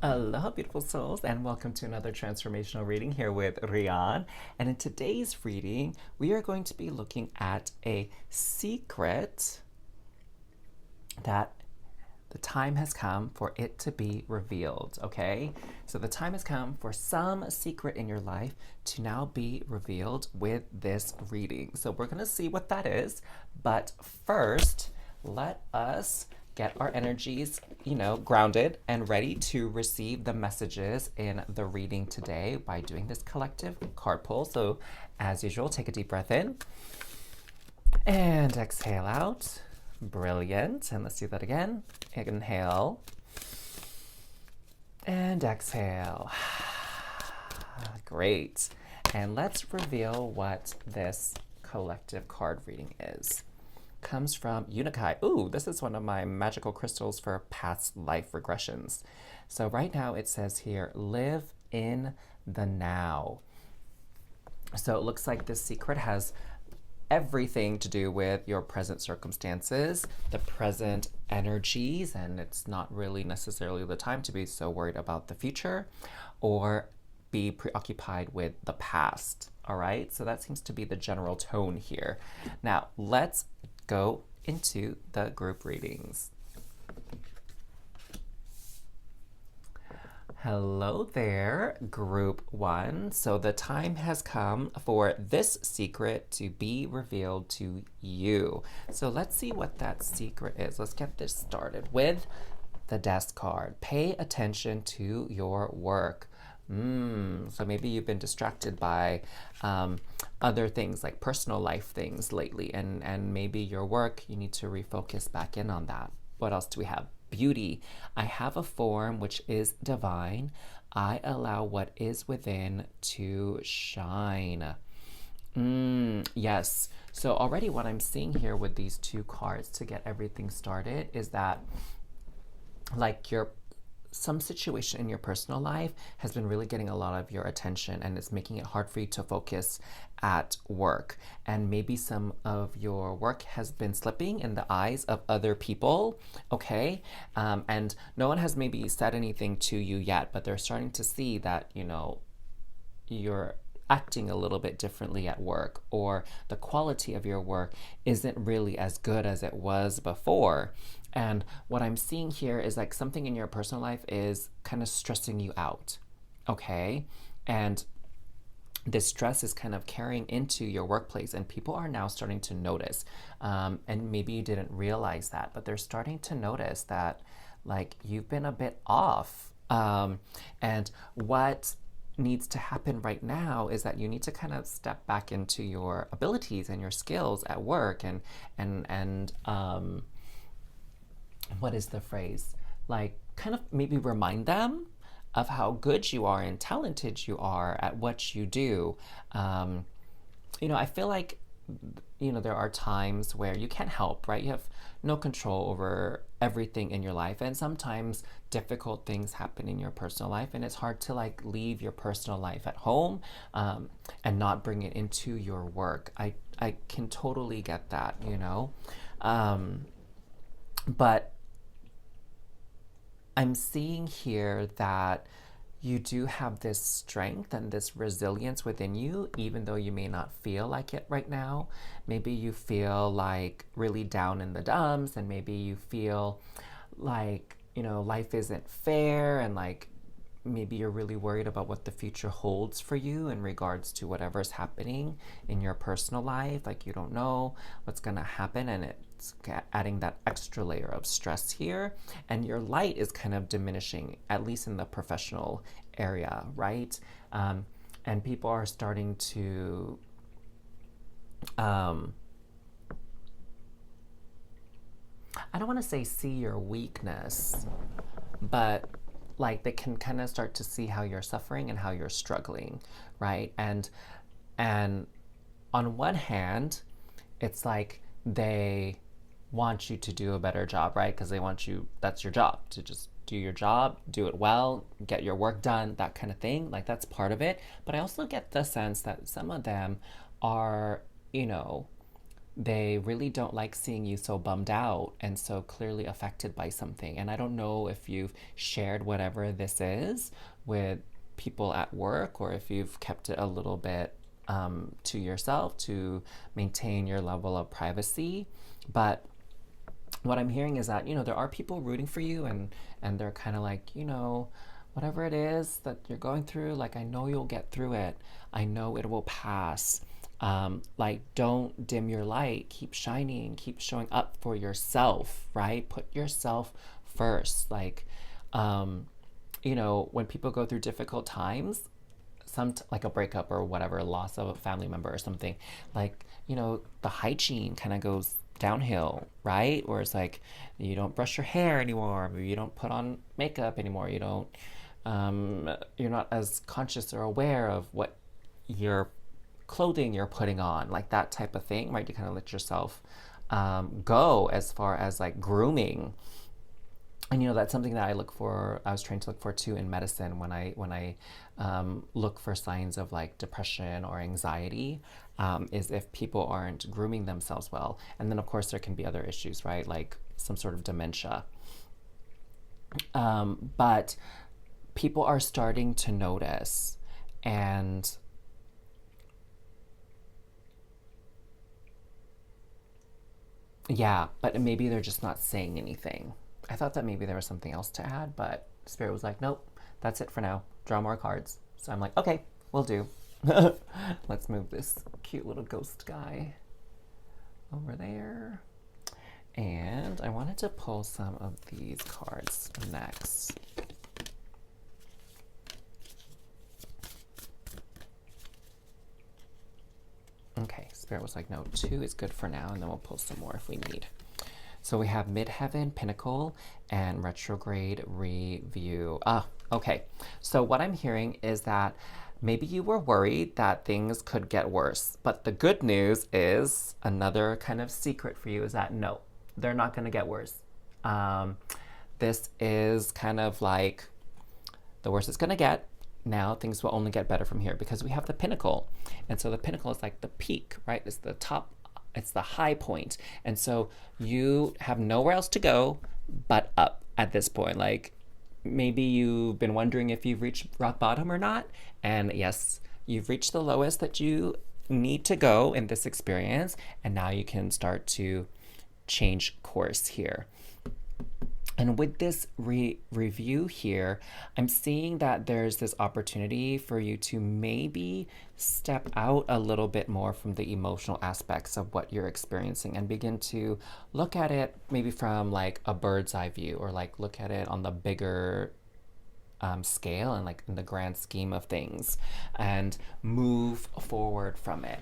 Aloha, beautiful souls, and welcome to another transformational reading here with Rian. And in today's reading, we are going to be looking at a secret that the time has come for it to be revealed, okay? So the time has come for some secret in your life to now be revealed with this reading. So we're going to see what that is, but first, let us get our energies, grounded and ready to receive the messages in the reading today by doing this collective card pull. So as usual, take a deep breath in and exhale out. Brilliant. And let's do that again. Inhale and exhale. Great. And let's reveal what this collective card reading is. Comes from Unikai. Ooh, this is one of my magical crystals for past life regressions. So right now it says here, live in the now. So it looks like this secret has everything to do with your present circumstances, the present energies, and it's not really necessarily the time to be so worried about the future or be preoccupied with the past. All right, so that seems to be the general tone here. Now, let's go into the group readings. Hello there, group one. So the time has come for this secret to be revealed to you. So let's see what that secret is. Let's get this started with the desk card. Pay attention to your work. So maybe you've been distracted by other things like personal life things lately, and maybe your work, you need to refocus back in on that. What else do we have? Beauty. I have a form which is divine. I allow what is within to shine. Yes. So already what I'm seeing here with these two cards to get everything started is that like some situation in your personal life has been really getting a lot of your attention and it's making it hard for you to focus at work. And maybe some of your work has been slipping in the eyes of other people, okay? And no one has maybe said anything to you yet, but they're starting to see that, you're acting a little bit differently at work, or the quality of your work isn't really as good as it was before. And what I'm seeing here is like something in your personal life is kind of stressing you out, okay? And this stress is kind of carrying into your workplace, and people are now starting to notice. And maybe you didn't realize that, but they're starting to notice that like you've been a bit off. And what needs to happen right now is that you need to kind of step back into your abilities and your skills at work and what is the phrase? Like kind of maybe remind them of how good you are and talented you are at what you do. I feel like there are times where you can't help, right? You have no control over everything in your life, and sometimes difficult things happen in your personal life, and it's hard to like leave your personal life at home and not bring it into your work. I can totally get that, but I'm seeing here that you do have this strength and this resilience within you, even though you may not feel like it right now. Maybe you feel like really down in the dumps, and maybe you feel like, life isn't fair, and like maybe you're really worried about what the future holds for you in regards to whatever's happening in your personal life. Like you don't know what's gonna happen, and it's adding that extra layer of stress here, and your light is kind of diminishing, at least in the professional area, right? And people are starting to I don't want to say see your weakness, but like they can kind of start to see how you're suffering and how you're struggling, right? And on one hand, it's like they want you to do a better job, right? Because they want you, that's your job, to just do your job, do it well, get your work done, that kind of thing. Like that's part of it. But I also get the sense that some of them are, they really don't like seeing you so bummed out and so clearly affected by something. And I don't know if you've shared whatever this is with people at work, or if you've kept it a little bit to yourself to maintain your level of privacy. But what I'm hearing is that, there are people rooting for you, and they're kind of like, whatever it is that you're going through, like, I know you'll get through it. I know it will pass. Like, don't dim your light. Keep shining. Keep showing up for yourself, right? Put yourself first. Like, when people go through difficult times, like a breakup or whatever, loss of a family member or something, like, the hygiene kind of goes downhill, right? Where it's like, you don't brush your hair anymore, maybe you don't put on makeup anymore, you don't, you're not as conscious or aware of what your clothing you're putting on, like that type of thing, right? You kind of let yourself go as far as like grooming. And that's something that I was trained to look for too in medicine when I look for signs of like depression or anxiety, is if people aren't grooming themselves well. And then of course there can be other issues, right? Like some sort of dementia. But people are starting to notice, and yeah, but maybe they're just not saying anything. I thought that maybe there was something else to add, but Spirit was like, nope, that's it for now. Draw more cards. So I'm like, okay, we'll do. Let's move this cute little ghost guy over there. And I wanted to pull some of these cards next. Okay, Spirit was like, no, 2 is good for now, and then we'll pull some more if we need. So we have Midheaven, Pinnacle, and Retrograde Review. Okay. So what I'm hearing is that maybe you were worried that things could get worse. But the good news is, another kind of secret for you is that no, they're not going to get worse. This is kind of like the worst it's going to get. Now things will only get better from here, because we have the Pinnacle. And so the Pinnacle is like the peak, right? It's the top. It's the high point. And so you have nowhere else to go but up at this point. Like, maybe you've been wondering if you've reached rock bottom or not. And yes, you've reached the lowest that you need to go in this experience. And now you can start to change course here. And with this review here, I'm seeing that there's this opportunity for you to maybe step out a little bit more from the emotional aspects of what you're experiencing and begin to look at it maybe from like a bird's eye view, or like look at it on the bigger scale and like in the grand scheme of things, and move forward from it.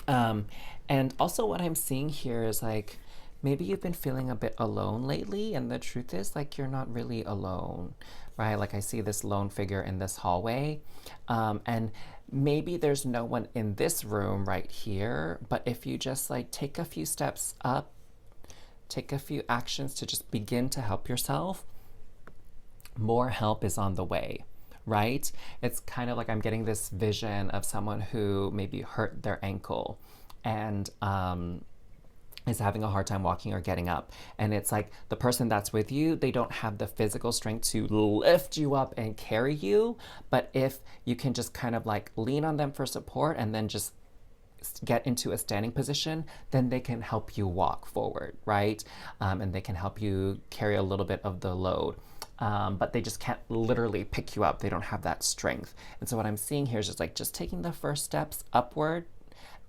And also what I'm seeing here is like, maybe you've been feeling a bit alone lately, and the truth is, like, you're not really alone, right? Like, I see this lone figure in this hallway, and maybe there's no one in this room right here, but if you just, like, take a few steps up, take a few actions to just begin to help yourself, more help is on the way, right? It's kind of like I'm getting this vision of someone who maybe hurt their ankle and, is having a hard time walking or getting up. And it's like the person that's with you, they don't have the physical strength to lift you up and carry you. But if you can just kind of like lean on them for support and then just get into a standing position, then they can help you walk forward, right? And they can help you carry a little bit of the load. But they just can't literally pick you up. They don't have that strength. And so what I'm seeing here is just like just taking the first steps upward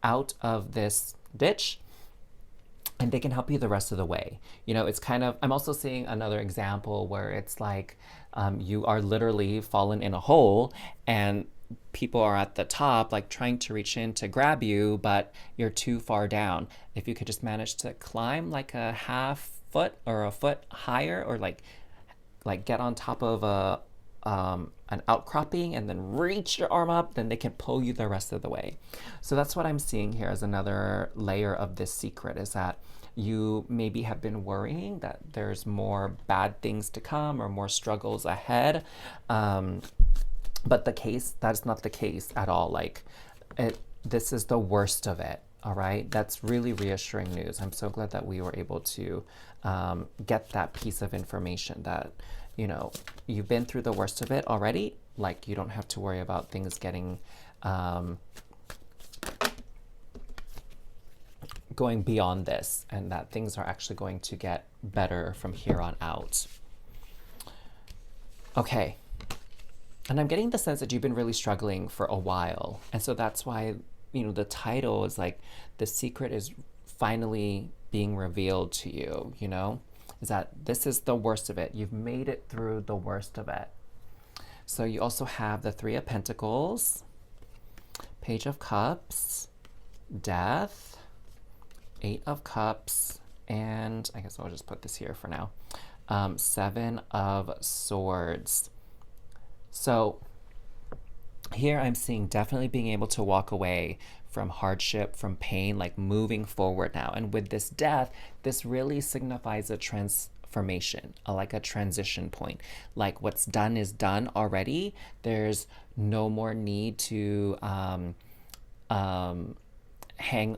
out of this ditch, and they can help you the rest of the way. It's kind of, I'm also seeing another example where it's like you are literally fallen in a hole, and people are at the top, like trying to reach in to grab you, but you're too far down. If you could just manage to climb like a half foot or a foot higher, or like get on top of an outcropping and then reach your arm up, then they can pull you the rest of the way. So that's what I'm seeing here as another layer of this secret, is that you maybe have been worrying that there's more bad things to come or more struggles ahead. But that's not the case at all. Like, this is the worst of it. All right, that's really reassuring news. I'm so glad that we were able to get that piece of information that, you know, you've been through the worst of it already. Like, you don't have to worry about things getting, going beyond this, and that things are actually going to get better from here on out. Okay. And I'm getting the sense that you've been really struggling for a while. And so that's why, you know, the title is like, the secret is finally being revealed to you, you know, is that this is the worst of it. You've made it through the worst of it. So you also have the Three of Pentacles, Page of Cups, Death, Eight of Cups, and I guess I'll just put this here for now. Seven of Swords. So here I'm seeing definitely being able to walk away from hardship, from pain, like moving forward now. And with this Death, this really signifies a transformation, like a transition point. Like, what's done is done already. There's no more need to hang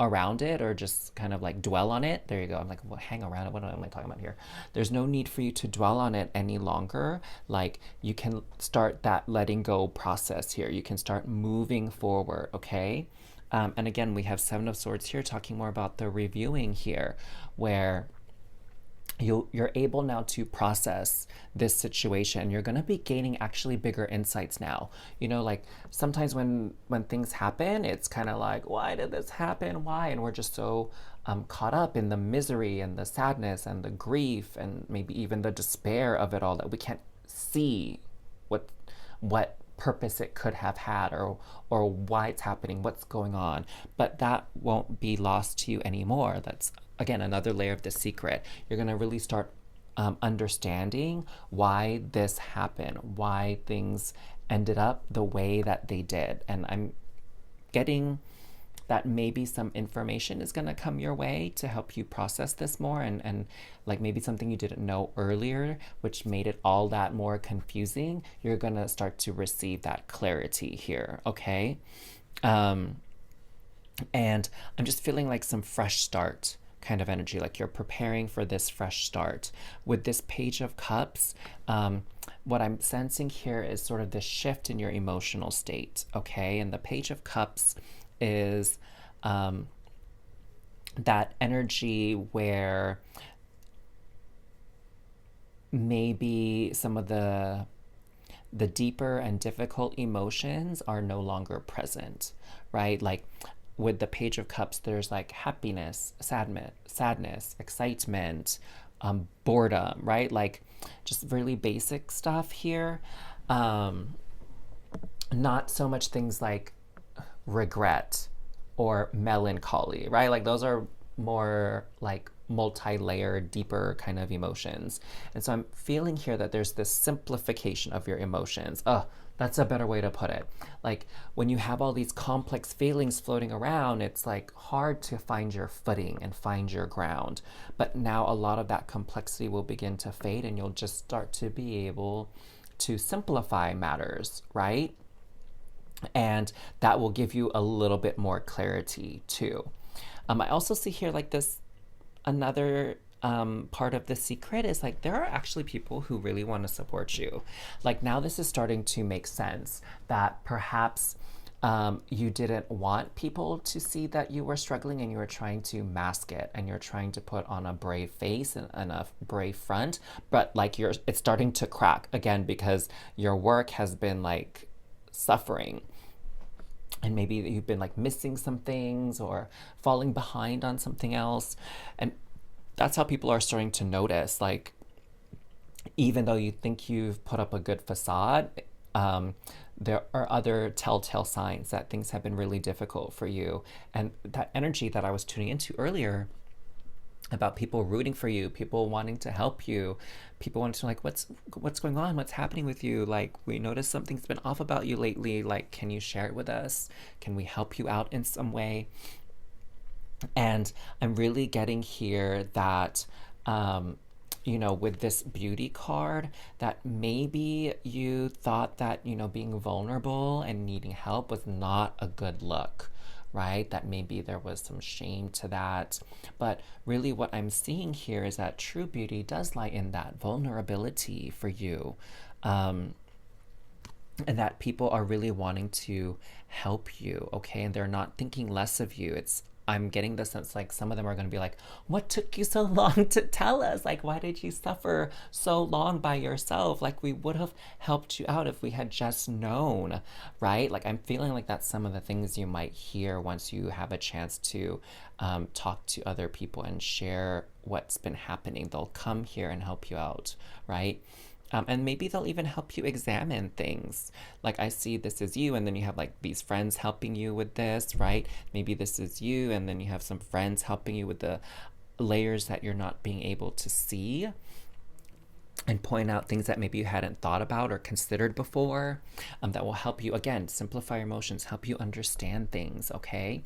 around it or just kind of like dwell on it. There you go. I'm like, well, hang around it. What am I talking about here? There's no need for you to dwell on it any longer. Like, you can start that letting go process here. You can start moving forward, okay? And again, we have Seven of Swords here, talking more about the reviewing here, where you're able now to process this situation. You're going to be gaining actually bigger insights now. You know, like, sometimes when things happen, it's kind of like, why did this happen? Why? And we're just so caught up in the misery and the sadness and the grief and maybe even the despair of it all that we can't see what purpose it could have had, or why it's happening, what's going on. But that won't be lost to you anymore. That's, again, another layer of the secret. You're going to really start understanding why this happened, why things ended up the way that they did. And I'm getting that maybe some information is going to come your way to help you process this more, and like maybe something you didn't know earlier, which made it all that more confusing. You're going to start to receive that clarity here, okay? And I'm just feeling like some fresh start kind of energy, like you're preparing for this fresh start. With this Page of Cups, what I'm sensing here is sort of this shift in your emotional state, okay? And the Page of Cups is that energy where maybe some of the deeper and difficult emotions are no longer present, right? Like, with the Page of Cups, there's like happiness, sadness, excitement, boredom, right? Like, just really basic stuff here. Not so much things like regret or melancholy, right? Like, those are more like multi-layered, deeper kind of emotions. And so I'm feeling here that there's this simplification of your emotions. That's a better way to put it. Like, when you have all these complex feelings floating around, it's like hard to find your footing and find your ground. But now a lot of that complexity will begin to fade, and you'll just start to be able to simplify matters, right? And that will give you a little bit more clarity too. I also see here like this, another part of the secret is like, there are actually people who really want to support you. Like, now this is starting to make sense that perhaps you didn't want people to see that you were struggling, and you were trying to mask it, and you're trying to put on a brave face and a brave front, but like it's starting to crack again because your work has been like suffering, and maybe you've been like missing some things or falling behind on something else. And that's how people are starting to notice, like, even though you think you've put up a good facade, there are other telltale signs that things have been really difficult for you. And that energy that I was tuning into earlier about people rooting for you, people wanting to help you, people wanting to like, what's going on? What's happening with you? Like, we noticed something's been off about you lately. Like, can you share it with us? Can we help you out in some way? And I'm really getting here that, you know, with this beauty card, that maybe you thought that, you know, being vulnerable and needing help was not a good look, right? That maybe there was some shame to that. But really what I'm seeing here is that true beauty does lie in that vulnerability for you. And that people are really wanting to help you, okay? And they're not thinking less of you. I'm getting the sense like some of them are going to be like, what took you so long to tell us? Like, why did you suffer so long by yourself? Like, we would have helped you out if we had just known, right? Like, I'm feeling like that's some of the things you might hear once you have a chance to talk to other people and share what's been happening. They'll come here and help you out, right? And maybe they'll even help you examine things. Like, I see this is you, and then you have like these friends helping you with this, right? Maybe this is you, and then you have some friends helping you with the layers that you're not being able to see, and point out things that maybe you hadn't thought about or considered before, that will help you, again, simplify your emotions, help you understand things, okay?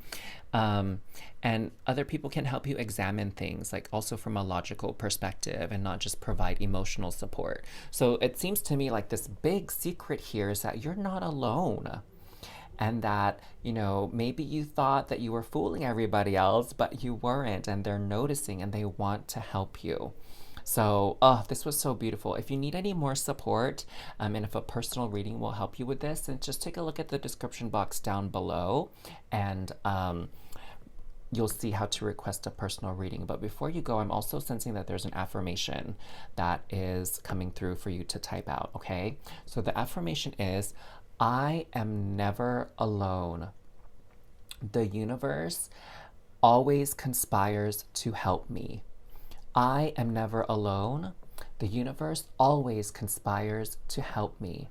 And other people can help you examine things, like also from a logical perspective and not just provide emotional support. So it seems to me like this big secret here is that you're not alone. And that, you know, maybe you thought that you were fooling everybody else, but you weren't, and they're noticing and they want to help you. So, this was so beautiful. If you need any more support, and if a personal reading will help you with this, then just take a look at the description box down below, and you'll see how to request a personal reading. But before you go, I'm also sensing that there's an affirmation that is coming through for you to type out, okay? So the affirmation is, I am never alone. The universe always conspires to help me. I am never alone. The universe always conspires to help me.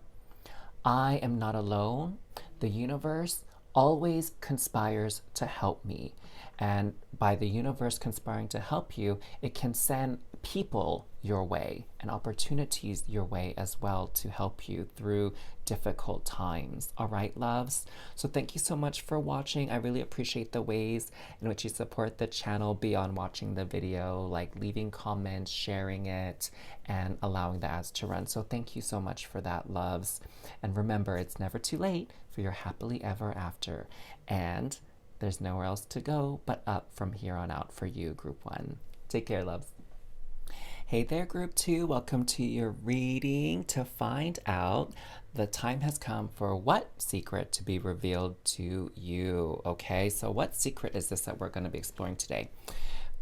I am not alone. The universe always conspires to help me. And by the universe conspiring to help you, it can send people your way and opportunities your way as well to help you through difficult times. All right, loves? So thank you so much for watching. I really appreciate the ways in which you support the channel beyond watching the video, like leaving comments, sharing it, and allowing the ads to run. So thank you so much for that, loves. And remember, it's never too late for your happily ever after. And there's nowhere else to go but up from here on out for you, Group 1. Take care, loves. Hey there, Group 2. Welcome to your reading to find out the time has come for what secret to be revealed to you. Okay, so what secret is this that we're going to be exploring today?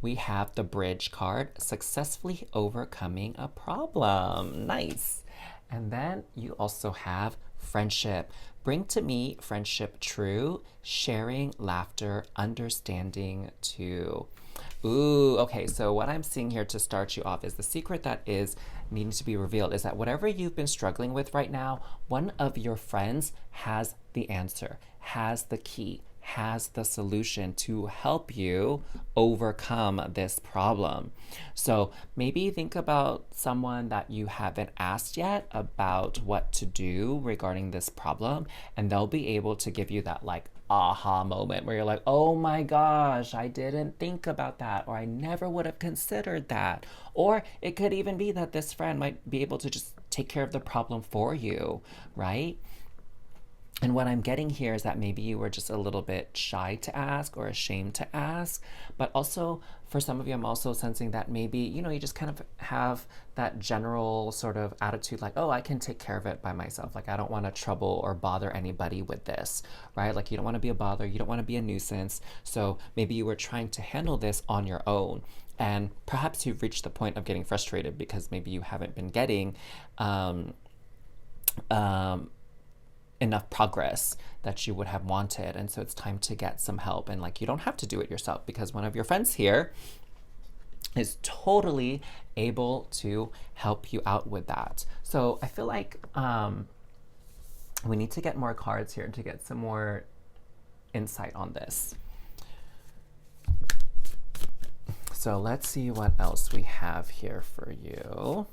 We have the Bridge card, successfully overcoming a problem. Nice. And then you also have Friendship. Bring to me friendship true, sharing, laughter, understanding too. Ooh, okay, so what I'm seeing here to start you off is the secret that is needing to be revealed is that whatever you've been struggling with right now, one of your friends has the answer, has the key, has the solution to help you overcome this problem. So maybe think about someone that you haven't asked yet about what to do regarding this problem, and they'll be able to give you that like aha moment where you're like, oh my gosh, I didn't think about that, or I never would have considered that. Or it could even be that this friend might be able to just take care of the problem for you, right? And what I'm getting here is that maybe you were just a little bit shy to ask or ashamed to ask, but also for some of you, I'm also sensing that maybe, you know, you just kind of have that general sort of attitude like, oh, I can take care of it by myself. Like, I don't want to trouble or bother anybody with this, right? Like, you don't want to be a bother. You don't want to be a nuisance. So maybe you were trying to handle this on your own. And perhaps you've reached the point of getting frustrated because maybe you haven't been getting enough progress that you would have wanted, and so it's time to get some help. And like, you don't have to do it yourself because one of your friends here is totally able to help you out with that. So I feel like we need to get more cards here to get some more insight on this. So let's see what else we have here for you.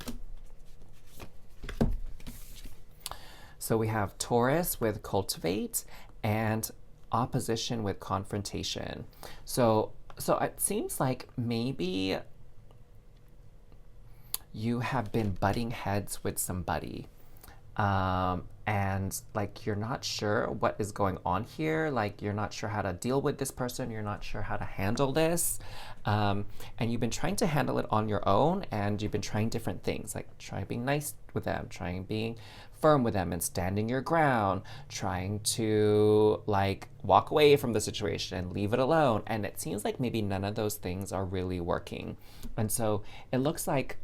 So we have Taurus with cultivate and opposition with confrontation. So it seems like maybe you have been butting heads with somebody, And like you're not sure what is going on here, like you're not sure how to deal with this person, you're not sure how to handle this, and you've been trying to handle it on your own, and you've been trying different things, like trying being nice with them, trying being firm with them and standing your ground, trying to like walk away from the situation and leave it alone, and it seems like maybe none of those things are really working. And so it looks like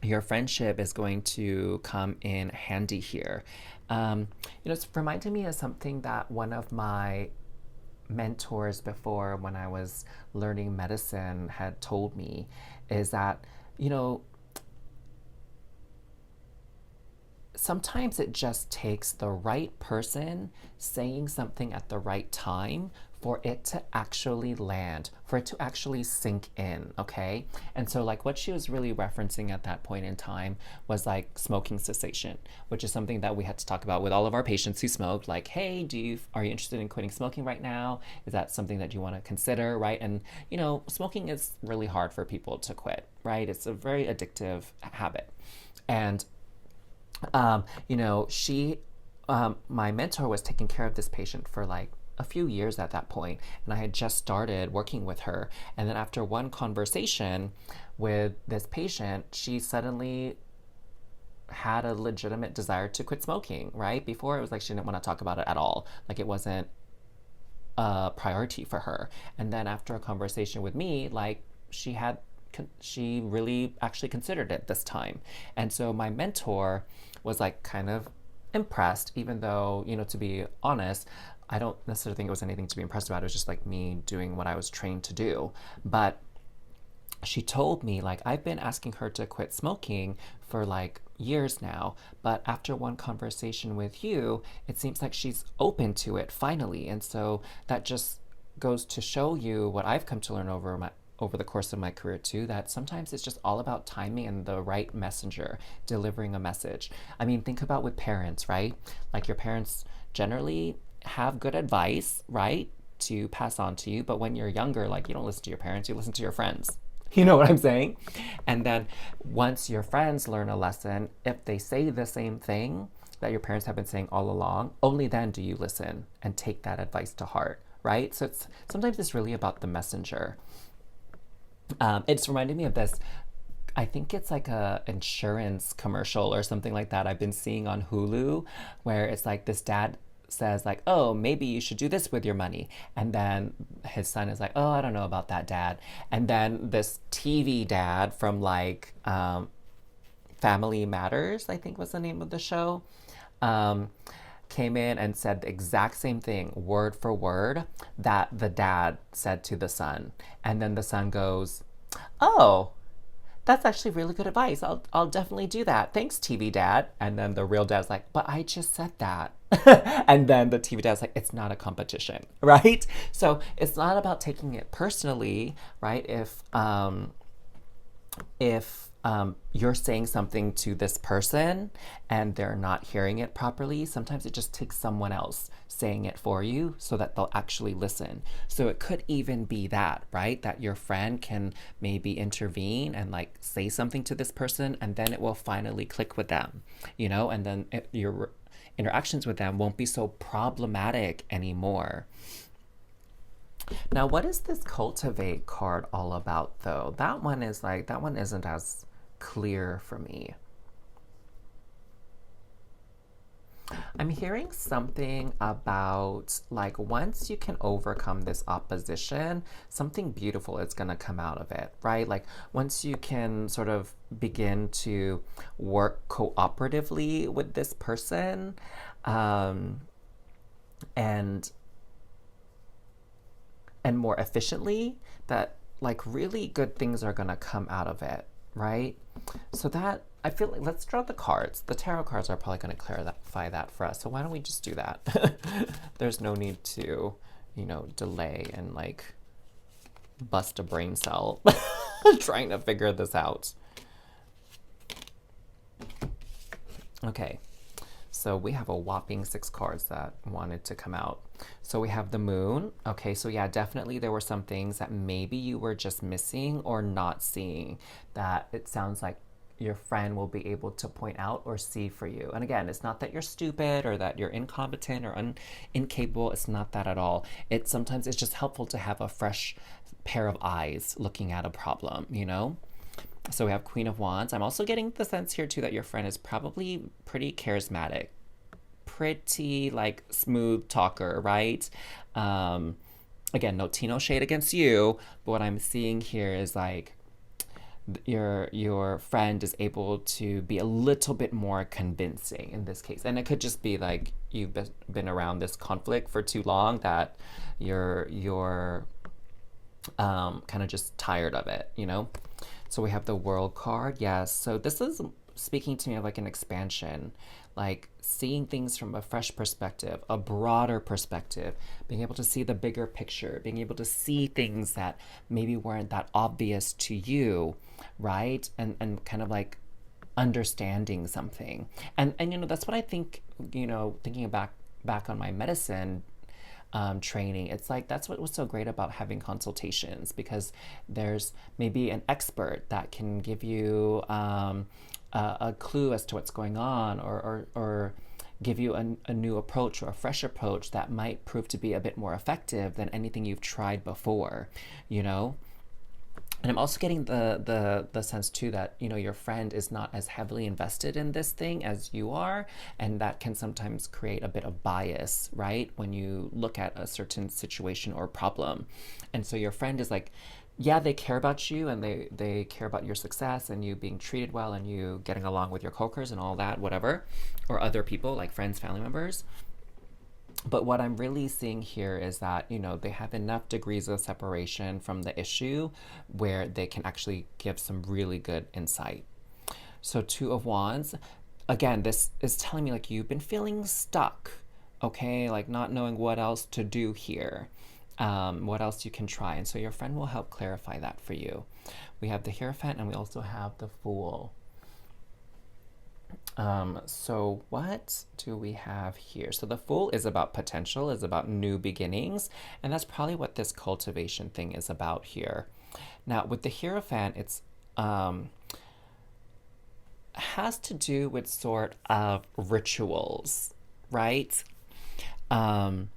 your friendship is going to come in handy here. It's reminding me of something that one of my mentors before, when I was learning medicine, had told me, is that, you know, sometimes it just takes the right person saying something at the right time for it to actually land, for it to actually sink in, okay? And so like what she was really referencing at that point in time was like smoking cessation, which is something that we had to talk about with all of our patients who smoked, like, hey, are you interested in quitting smoking right now? Is that something that you want to consider, right? And smoking is really hard for people to quit, right? It's a very addictive habit. And my mentor was taking care of this patient for like a few years at that point, and I had just started working with her. And then after one conversation with this patient, she suddenly had a legitimate desire to quit smoking, right? Before it was like she didn't want to talk about it at all. Like it wasn't a priority for her. And then after a conversation with me, like she really actually considered it this time. And so my mentor was like kind of impressed, even though, to be honest, I don't necessarily think it was anything to be impressed about. It was just like me doing what I was trained to do. But she told me, like, I've been asking her to quit smoking for like years now, but after one conversation with you, it seems like she's open to it finally. And so that just goes to show you what I've come to learn over the course of my career too, that sometimes it's just all about timing and the right messenger delivering a message. I mean, think about with parents, right? Like your parents generally have good advice, right, to pass on to you, but when you're younger, like you don't listen to your parents, you listen to your friends. You know what I'm saying? And then once your friends learn a lesson, if they say the same thing that your parents have been saying all along, only then do you listen and take that advice to heart, right? So sometimes it's really about the messenger. It's reminding me of this. I think it's like a insurance commercial or something like that I've been seeing on Hulu, where it's like this dad says like, oh, maybe you should do this with your money. And then his son is like, oh, I don't know about that, dad. And then this TV dad from like Family Matters, I think was the name of the show, came in and said the exact same thing, word for word, that the dad said to the son. And then the son goes, oh, that's actually really good advice. I'll definitely do that. Thanks, TV dad. And then the real dad's like, but I just said that. And then the TV dad's like, it's not a competition, right? So it's not about taking it personally, right? If you're saying something to this person and they're not hearing it properly, sometimes it just takes someone else saying it for you so that they'll actually listen. So it could even be that, right? That your friend can maybe intervene and like say something to this person, and then it will finally click with them, and then your interactions with them won't be so problematic anymore. Now, what is this cultivate card all about, though? That one isn't as clear for me. I'm hearing something about like once you can overcome this opposition, something beautiful is going to come out of it, right? Like once you can sort of begin to work cooperatively with this person, and more efficiently, that like really good things are going to come out of it, right? So that, I feel like, let's draw the cards. The tarot cards are probably going to clarify that for us. So why don't we just do that? There's no need to, delay and like bust a brain cell trying to figure this out. Okay. So we have a whopping 6 cards that wanted to come out. So we have the moon. Okay, so yeah, definitely there were some things that maybe you were just missing or not seeing, that it sounds like your friend will be able to point out or see for you. And again, it's not that you're stupid or that you're incompetent or incapable. It's not that at all. Sometimes it's just helpful to have a fresh pair of eyes looking at a problem, you know? So we have Queen of Wands. I'm also getting the sense here too that your friend is probably pretty charismatic, pretty like smooth talker, right? Again, no tea, no shade against you, but what I'm seeing here is like your friend is able to be a little bit more convincing in this case, and it could just be like you've been around this conflict for too long that you're kind of just tired of it, you know? So we have the World card. Yes. So this is speaking to me of like an expansion, like seeing things from a fresh perspective, a broader perspective, being able to see the bigger picture, being able to see things that maybe weren't that obvious to you, right? And kind of like understanding something. And you know, that's what I think, you know, thinking back on my medicine training, it's like that's what was so great about having consultations, because there's maybe an expert that can give you a clue as to what's going on, or give you a new approach or a fresh approach that might prove to be a bit more effective than anything you've tried before, you know? And I'm also getting the sense too that, you know, your friend is not as heavily invested in this thing as you are, and that can sometimes create a bit of bias, right? When you look at a certain situation or problem. And so your friend is like, yeah, they care about you, and they care about your success and you being treated well and you getting along with your coworkers and all that, whatever, or other people like friends, family members. But what I'm really seeing here is that, you know, they have enough degrees of separation from the issue where they can actually give some really good insight. So Two of Wands, again, this is telling me like you've been feeling stuck, okay? Like not knowing what else to do here, what else you can try. And so your friend will help clarify that for you. We have the Hierophant, and we also have the Fool. So what do we have here? So the Fool is about potential, is about new beginnings, and that's probably what this cultivation thing is about here. Now with the Hierophant, it's has to do with sort of rituals, right? And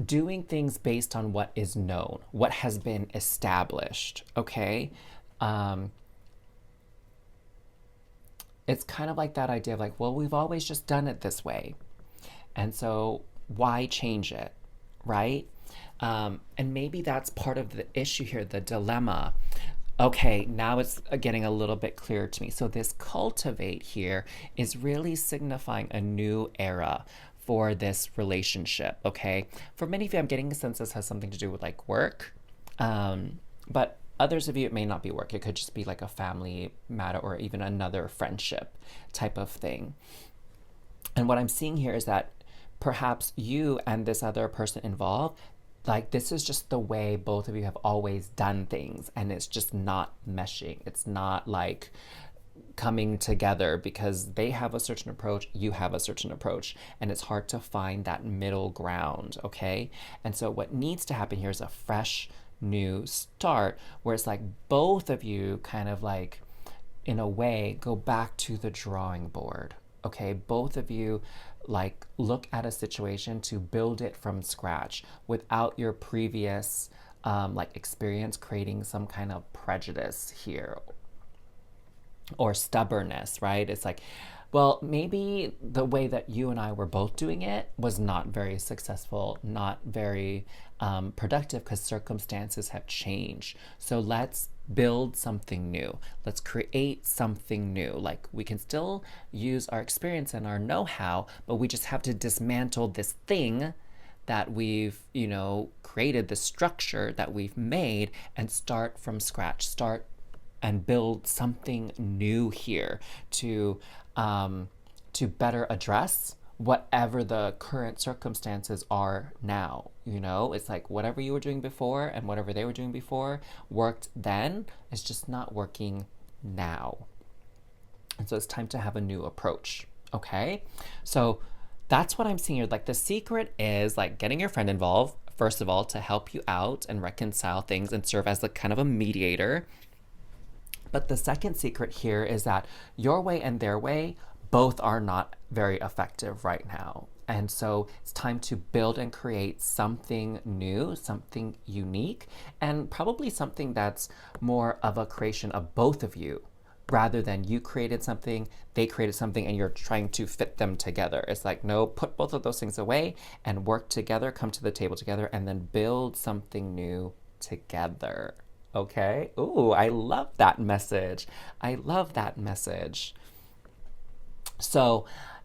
doing things based on what is known, what has been established, okay? It's kind of like that idea of like, well, we've always just done it this way. And so why change it, right? And maybe that's part of the issue here, the dilemma. Okay, now it's getting a little bit clearer to me. So this cultivate here is really signifying a new era for this relationship, okay? For many of you, I'm getting a sense this has something to do with like work, but others of you, it may not be work. It could just be like a family matter or even another friendship type of thing. And what I'm seeing here is that perhaps you and this other person involved, like this is just the way both of you have always done things, and it's just not meshing. It's not like coming together because they have a certain approach, you have a certain approach, and it's hard to find that middle ground, okay? And so what needs to happen here is a fresh new start where it's like both of you kind of like in a way go back to the drawing board, okay? Both of you like look at a situation to build it from scratch without your previous like experience creating some kind of prejudice here or stubbornness, right? It's like, well, maybe the way that you and I were both doing it was not very successful, not very productive because circumstances have changed. So let's build something new. Let's create something new. Like we can still use our experience and our know-how, but we just have to dismantle this thing that we've, you know, created, the structure that we've made, and start from scratch. Start and build something new here to better address whatever the current circumstances are now. You know, it's like whatever you were doing before and whatever they were doing before worked then, it's just not working now. And so it's time to have a new approach, okay? So that's what I'm seeing here. Like the secret is like getting your friend involved, first of all, to help you out and reconcile things and serve as like kind of a mediator. But the second secret here is that your way and their way both are not very effective right now. And so it's time to build and create something new, something unique, and probably something that's more of a creation of both of you rather than you created something, they created something, and you're trying to fit them together. It's like, no, put both of those things away and work together, come to the table together, and then build something new together. Okay? Ooh, I love that message. I love that message. So,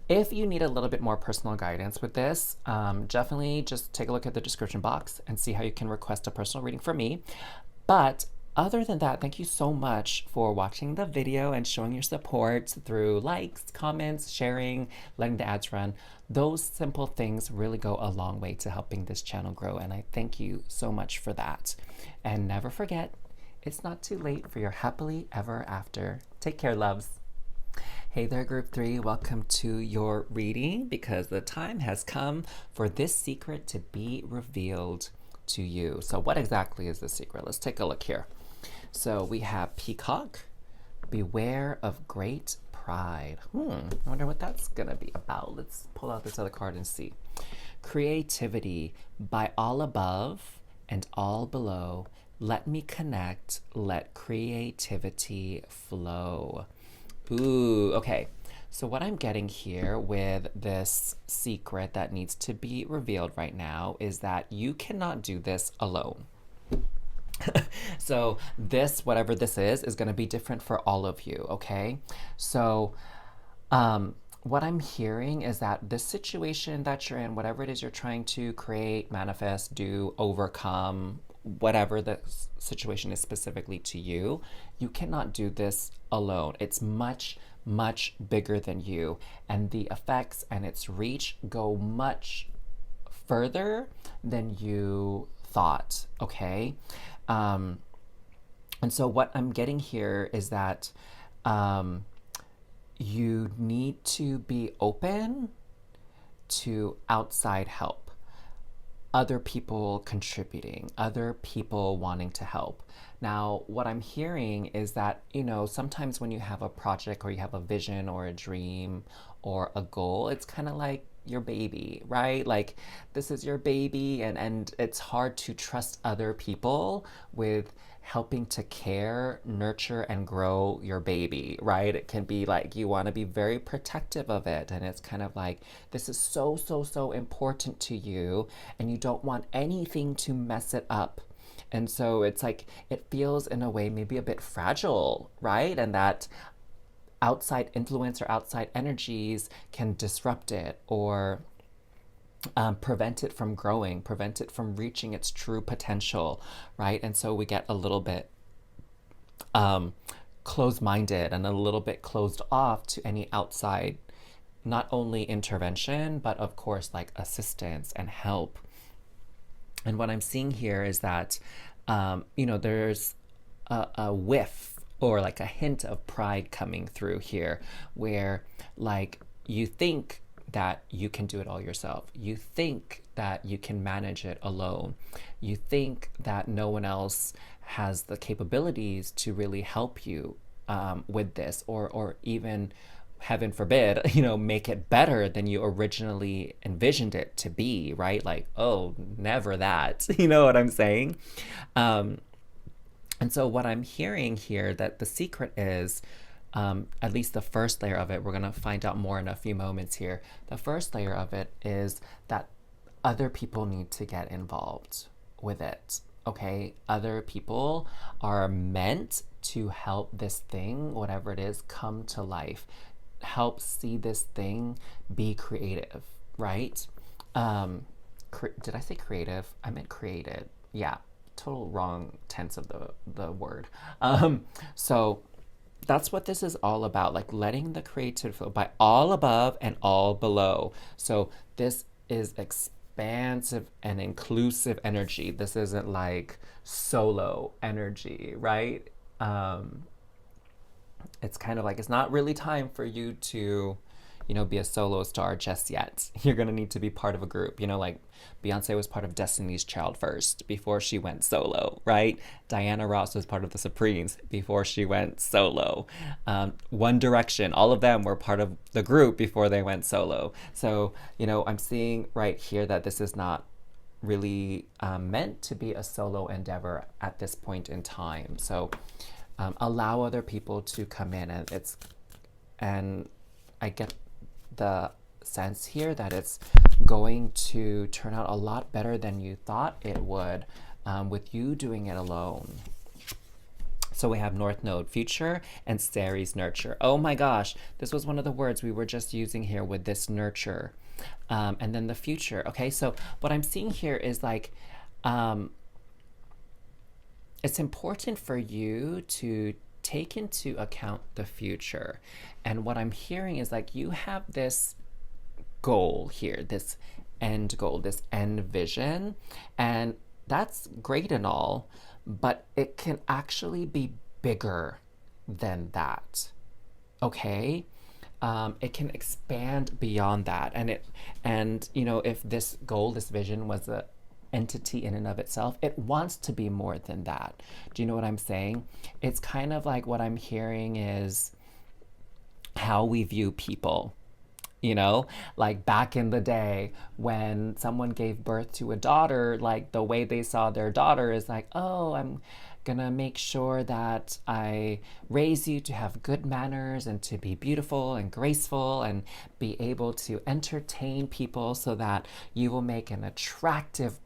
if you need a little bit more personal guidance with this, definitely just take a look at the description box and see how you can request a personal reading from me. But other than that, thank you so much for watching the video and showing your support through likes, comments, sharing, letting the ads run. Those simple things really go a long way to helping this channel grow, and I thank you so much for that. And never forget, it's not too late for your happily ever after. Take care, loves. Hey there, Group 3. Welcome to your reading, because the time has come for this secret to be revealed to you. So what exactly is the secret? Let's take a look here. So we have Peacock, beware of great pride. I wonder what that's gonna be about. Let's pull out this other card and see. Creativity, by all above and all below, let me connect, let creativity flow. Ooh, okay. So what I'm getting here with this secret that needs to be revealed right now is that you cannot do this alone. So this, whatever this is going to be different for all of you, okay? So what I'm hearing is that this situation that you're in, whatever it is you're trying to create, manifest, do, overcome, whatever the situation is specifically to you, you cannot do this alone. It's much, much bigger than you. And the effects and its reach go much further than you thought, okay? And so what I'm getting here is that you need to be open to outside help, other people contributing, other people wanting to help. Now, what I'm hearing is that, you know, sometimes when you have a project or you have a vision or a dream or a goal, it's kind of like your baby, right? Like, this is your baby, and it's hard to trust other people with helping to care, nurture, and grow your baby, right? It can be like you want to be very protective of it, and it's kind of like this is so, so, so important to you, and you don't want anything to mess it up. And so it's like it feels in a way maybe a bit fragile, right? And that outside influence or outside energies can disrupt it or prevent it from growing, prevent it from reaching its true potential, right? And so we get a little bit closed-minded and a little bit closed off to any outside, not only intervention, but of course like assistance and help. And what I'm seeing here is that, you know, there's a whiff or like a hint of pride coming through here where like you think that you can do it all yourself. You think that you can manage it alone. You think that no one else has the capabilities to really help you with this, or even, heaven forbid, you know, make it better than you originally envisioned it to be, right? Like, oh, never that. You know what I'm saying? And so what I'm hearing here, that the secret is, at least the first layer of it, we're going to find out more in a few moments here. The first layer of it is that other people need to get involved with it, okay? Other people are meant to help this thing, whatever it is, come to life. Help see this thing be creative, right? Did I say creative? I meant created. Yeah, total wrong tense of the word. So that's what this is all about, like letting the creative flow by all above and all below. So this is expansive and inclusive energy. This isn't like solo energy, right? It's kind of like, it's not really time for you to, be a solo star just yet. You're going to need to be part of a group. Like Beyonce was part of Destiny's Child first before she went solo, right? Diana Ross was part of the Supremes before she went solo. One Direction, all of them were part of the group before they went solo. So, I'm seeing right here that this is not really meant to be a solo endeavor at this point in time. So allow other people to come in, and I get the sense here that it's going to turn out a lot better than you thought it would with you doing it alone. So we have North Node Future and Ceres Nurture. Oh my gosh, this was one of the words we were just using here with this nurture. And then the future. Okay, so what I'm seeing here is like, it's important for you to take into account the future. And what I'm hearing is like you have this goal here, this end goal, this end vision. And that's great and all, but it can actually be bigger than that. Okay? It can expand beyond that. And if this goal, this vision was a entity in and of itself, it wants to be more than that. Do you know what I'm saying? It's kind of like what I'm hearing is how we view people. Like back in the day when someone gave birth to a daughter, like the way they saw their daughter is like, oh, I'm gonna make sure that I raise you to have good manners and to be beautiful and graceful and be able to entertain people so that you will make an attractive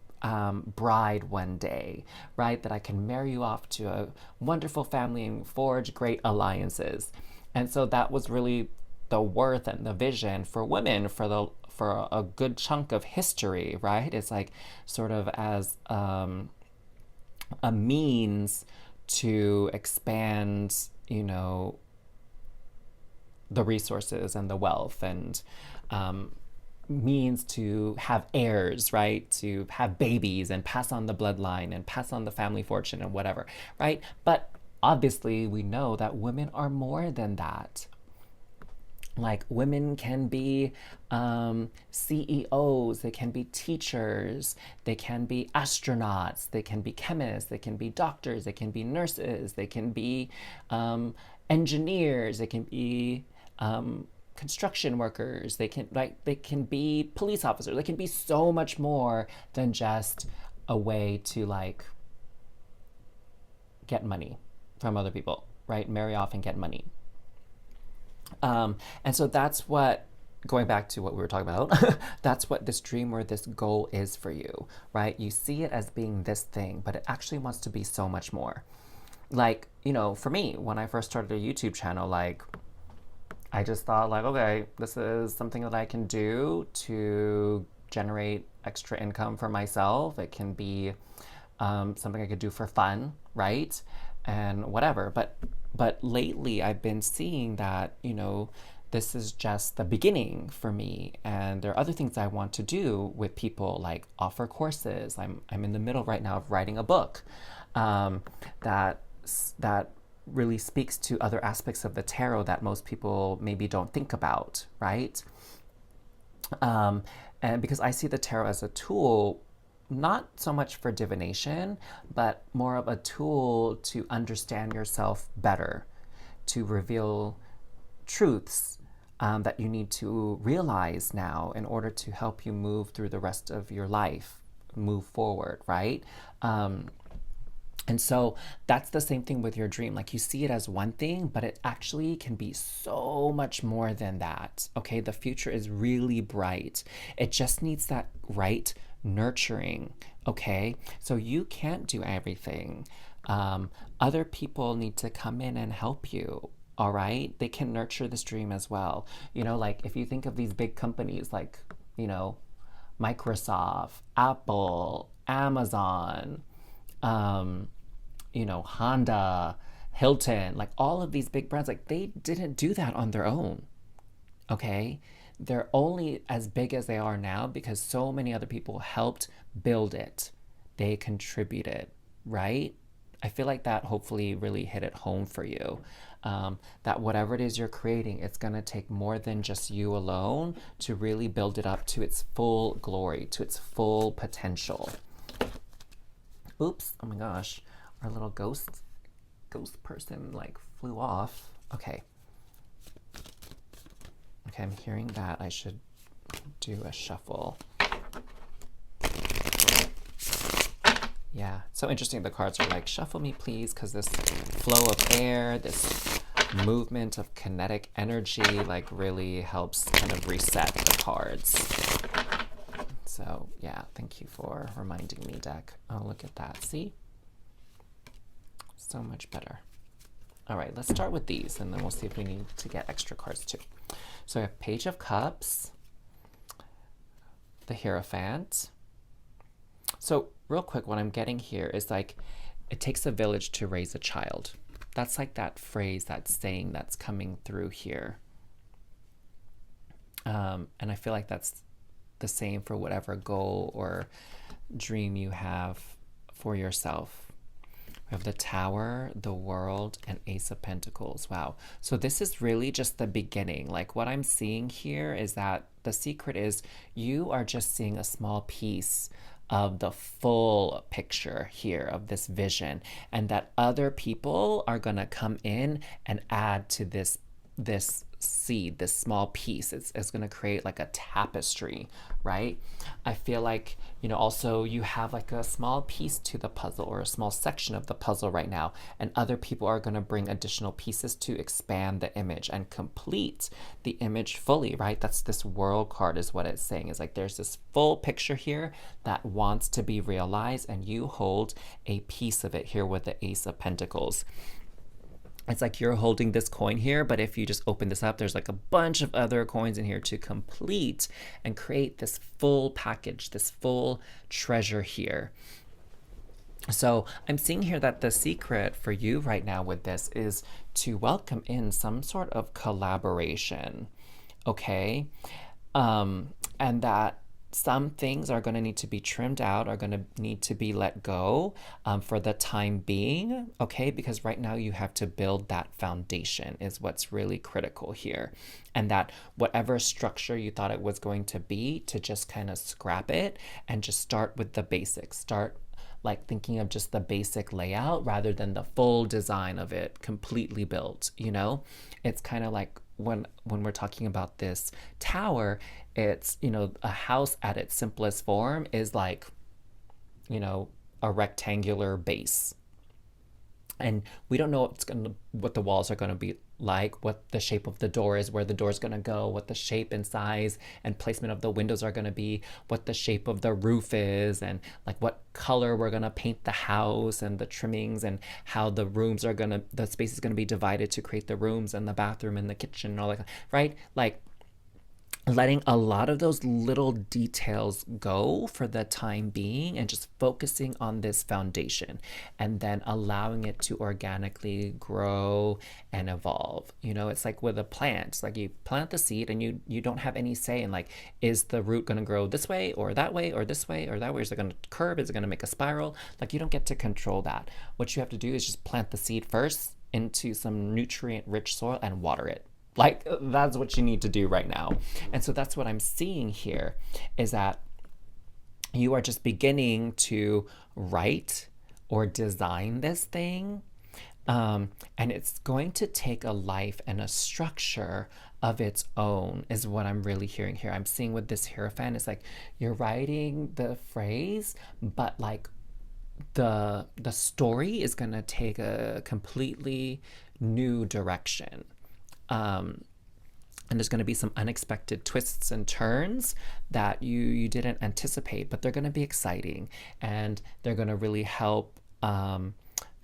bride one day, right? That I can marry you off to a wonderful family and forge great alliances. And so that was really the worth and the vision for women for a good chunk of history, right? It's like sort of as a means to expand, the resources and the wealth, and means to have heirs, right? To have babies and pass on the bloodline and pass on the family fortune and whatever, right? But obviously we know that women are more than that. Like women can be CEOs, they can be teachers, they can be astronauts, they can be chemists, they can be doctors, they can be nurses, they can be engineers, they can be construction workers, they can be police officers, they can be so much more than just a way to like get money from other people, right? Marry off and get money. And so that's what, going back to what we were talking about, that's what this dream or this goal is for you, right? You see it as being this thing, but it actually wants to be so much more. Like, for me, when I first started a YouTube channel, like, I just thought like, okay, this is something that I can do to generate extra income for myself. It can be something I could do for fun, right? And whatever. But lately I've been seeing that, this is just the beginning for me. And there are other things I want to do with people, like offer courses. I'm in the middle right now of writing a book that really speaks to other aspects of the tarot that most people maybe don't think about, right? And because I see the tarot as a tool, not so much for divination, but more of a tool to understand yourself better, to reveal truths that you need to realize now in order to help you move through the rest of your life, move forward, right? And so that's the same thing with your dream. Like you see it as one thing, but it actually can be so much more than that. Okay, the future is really bright. It just needs that right nurturing. Okay, so you can't do everything. Other people need to come in and help you. All right, they can nurture this dream as well. Like if you think of these big companies like, Microsoft, Apple, Amazon, Honda, Hilton, like all of these big brands, like they didn't do that on their own. Okay, they're only as big as they are now because so many other people helped build it. They contributed, right? I feel like that hopefully really hit it home for you. That whatever it is you're creating, it's going to take more than just you alone to really build it up to its full glory, to its full potential. Oops, oh my gosh, our little ghost person like flew off. Okay, I'm hearing that I should do a shuffle. Yeah, so interesting. The cards are like, shuffle me please, because this flow of air, this movement of kinetic energy like really helps kind of reset the cards. So yeah, thank you for reminding me, deck. Oh, look at that. See? So much better. All right, let's start with these, and then we'll see if we need to get extra cards too. So I have Page of Cups, the Hierophant. So real quick, what I'm getting here is like, it takes a village to raise a child. That's like that phrase, that saying that's coming through here. And I feel like that's the same for whatever goal or dream you have for yourself. We have the Tower, the World, and Ace of Pentacles. Wow. So this is really just the beginning. Like what I'm seeing here is that the secret is you are just seeing a small piece of the full picture here of this vision, and that other people are going to come in and add to this seed, this small piece. It's going to create like a tapestry, right? I feel like, you know, also you have like a small piece to the puzzle or a small section of the puzzle right now, and other people are going to bring additional pieces to expand the image and complete the image fully, right? That's this World card is what it's saying, is like there's this full picture here that wants to be realized, and you hold a piece of it here with the Ace of Pentacles. It's like you're holding this coin here, but if you just open this up, there's like a bunch of other coins in here to complete and create this full package, this full treasure here. So I'm seeing here that the secret for you right now with this is to welcome in some sort of collaboration, okay? And that some things are going to need to be trimmed out, are going to need to be let go for the time being, okay? Because right now you have to build that foundation is what's really critical here. And that whatever structure you thought it was going to be, to just kind of scrap it and just start with the basics. Start like thinking of just the basic layout rather than the full design of it completely built, you know? It's kind of like when we're talking about this tower, it's, you know, a house at its simplest form is like, you know, a rectangular base. And we don't know what the walls are going to be like, what the shape of the door is, where the door is going to go, what the shape and size and placement of the windows are going to be, what the shape of the roof is, and like what color we're going to paint the house, and the trimmings, and how the rooms are going to, the space is going to be divided to create the rooms and the bathroom and the kitchen and all that, right? Like letting a lot of those little details go for the time being and just focusing on this foundation, and then allowing it to organically grow and evolve. You know, it's like with a plant. It's like you plant the seed and you don't have any say in like, is the root going to grow this way or that way or this way or that way? Is it going to curve? Is it going to make a spiral? Like you don't get to control that. What you have to do is just plant the seed first into some nutrient-rich soil and water it. Like, that's what you need to do right now. And so that's what I'm seeing here, is that you are just beginning to write or design this thing. And it's going to take a life and a structure of its own, is what I'm really hearing here. I'm seeing with this Hierophant, it's like you're writing the phrase, but like the story is going to take a completely new direction. And there's going to be some unexpected twists and turns that you didn't anticipate, but they're going to be exciting, and they're going to really help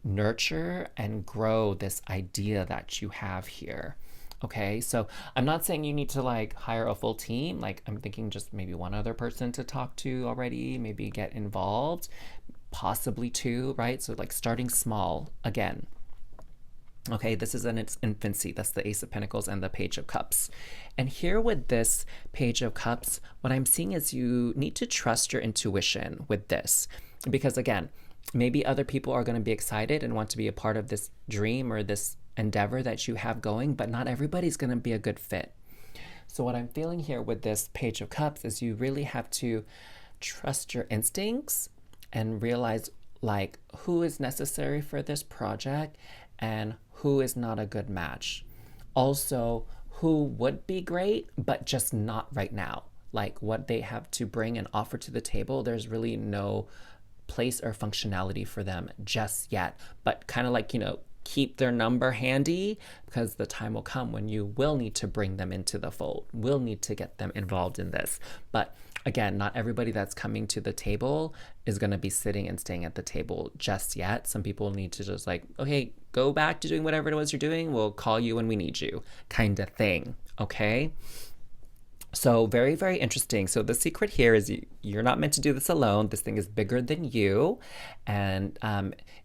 nurture and grow this idea that you have here. Okay, so I'm not saying you need to like hire a full team. Like I'm thinking just maybe one other person to talk to already, maybe get involved, possibly two, right? So like starting small again. Okay, this is in its infancy. That's the Ace of Pentacles and the Page of Cups. And here with this Page of Cups, what I'm seeing is you need to trust your intuition with this. Because again, maybe other people are going to be excited and want to be a part of this dream or this endeavor that you have going, but not everybody's going to be a good fit. So what I'm feeling here with this Page of Cups is you really have to trust your instincts and realize like who is necessary for this project and who is not a good match. Also, who would be great, but just not right now. Like what they have to bring and offer to the table, there's really no place or functionality for them just yet. But kind of like, keep their number handy because the time will come when you will need to bring them into the fold, will need to get them involved in this. But again, not everybody that's coming to the table is going to be sitting and staying at the table just yet. Some people need to just like, okay, go back to doing whatever it was you're doing. We'll call you when we need you, kind of thing. Okay. So very, very interesting. So the secret here is you're not meant to do this alone. This thing is bigger than you. And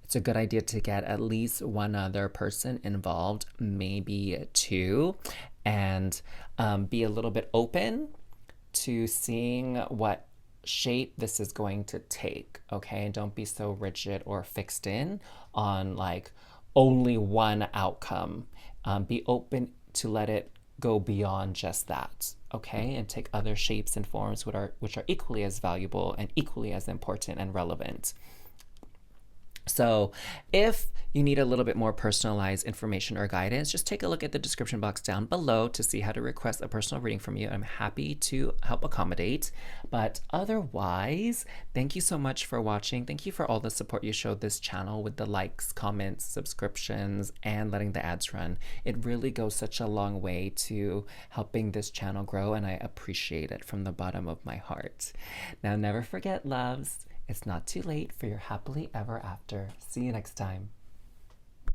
it's a good idea to get at least one other person involved, maybe two, and be a little bit open to seeing what shape this is going to take. Okay. And don't be so rigid or fixed in on like only one outcome. Be open to let it go beyond just that, okay, and take other shapes and forms which are equally as valuable and equally as important and relevant. So if you need a little bit more personalized information or guidance, just take a look at the description box down below to see how to request a personal reading from you. I'm happy to help accommodate. But otherwise, thank you so much for watching. Thank you for all the support you showed this channel with the likes, comments, subscriptions, and letting the ads run. It really goes such a long way to helping this channel grow, and I appreciate it from the bottom of my heart. Now, never forget, loves, it's not too late for your happily ever after. See you next time.